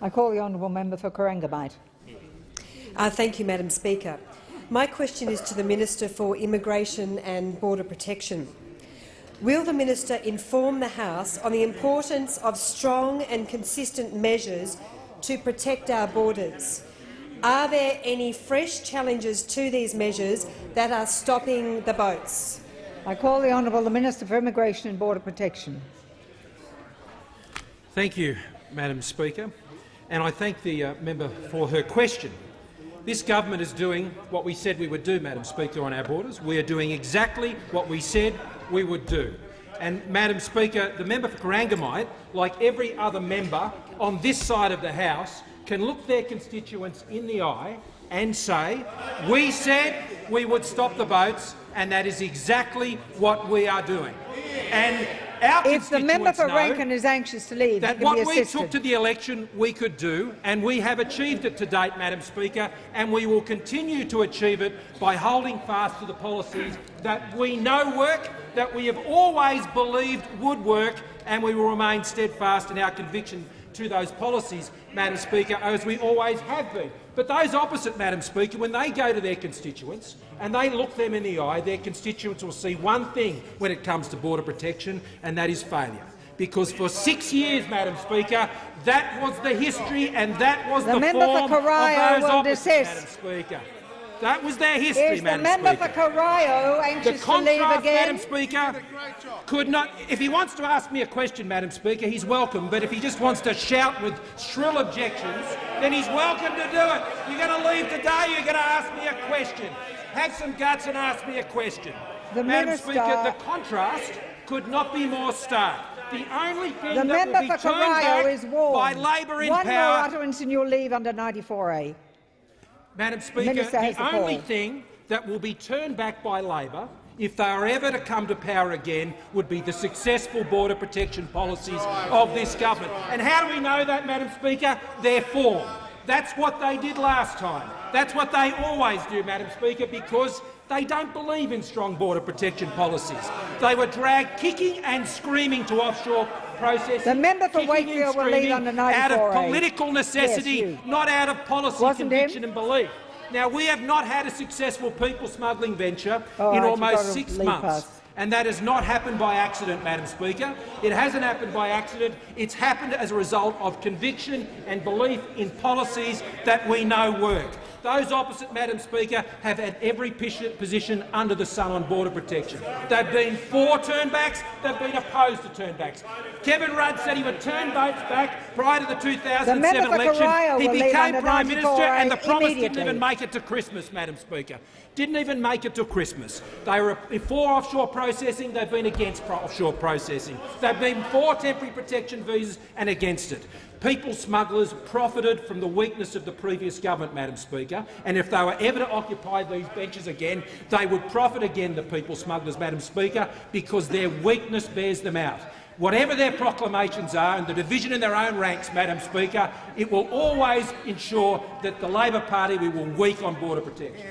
I call the honourable member for Corangamite. Thank you, Madam Speaker. My question is to the Minister for Immigration and Border Protection. Will the minister inform the House on the importance of strong and consistent measures to protect our borders? Are there any fresh challenges to these measures that are stopping the boats? I call the Honourable Minister for Immigration and Border Protection. Thank you, Madam Speaker, and I thank the member for her question. This government is doing what we said we would do, Madam Speaker, on our borders. We are doing exactly what we said we would do. And, Madam Speaker, the member for Corangamite, like every other member on this side of the House, can look their constituents in the eye and say, we said we would stop the boats, and that is exactly what we are doing. And our if the member for Rankin is anxious to leave, that what we took to the election we could do, and we have achieved it to date, Madam Speaker, and we will continue to achieve it by holding fast to the policies that we know work, that we have always believed would work, and we will remain steadfast in our conviction to those policies, Madam Speaker, as we always have been. But those opposite, Madam Speaker, when they go to their constituents and they look them in the eye, their constituents will see one thing when it comes to border protection, and that is failure. Because for 6 years, Madam Speaker, that was the history and that was the form of those opposites, Madam Speaker. That was their history, Madam Speaker. Is the member for Corio anxious to leave again? Madam Speaker, could not. If he wants to ask me a question, Madam Speaker, he's welcome. But if he just wants to shout with shrill objections, then he's welcome to do it. You're going to leave today. You're going to ask me a question. Have some guts and ask me a question. Madam Speaker, the contrast could not be more stark. The only thing that will be turned back by Labor in power. One more utterance and you'll leave under 94A. Madam Speaker, the only thing that will be turned back by Labor, if they are ever to come to power again, would be the successful border protection policies of this government. And how do we know that, Madam Speaker? Their form. That's what they did last time. That's what they always do, Madam Speaker, because they don't believe in strong border protection policies. They were dragged kicking and screaming to offshore processing. The member for Wakefield will leave under 94A. Out of political necessity, not out of policy conviction and belief. Now, we have not had a successful people smuggling venture in almost 6 months. And that has not happened by accident, Madam Speaker. It hasn't happened by accident. It's happened as a result of conviction and belief in policies that we know work. Those opposite, Madam Speaker, have had every position under the sun on border protection. They've been for turnbacks, they've been opposed to turnbacks. Kevin Rudd said he would turn votes back prior to the 2007 election. He became Prime Minister and the promise didn't even make it to Christmas, Madam Speaker. Didn't even make it to Christmas. They were for offshore processing, they've been against offshore processing. They've been for temporary protection visas and against it. People smugglers profited from the weakness of the previous government, Madam Speaker, and if they were ever to occupy these benches again, they would profit again, the people smugglers, Madam Speaker, because their weakness bears them out. Whatever their proclamations are and the division in their own ranks, Madam Speaker, it will always ensure that the Labor Party will be weak on border protection.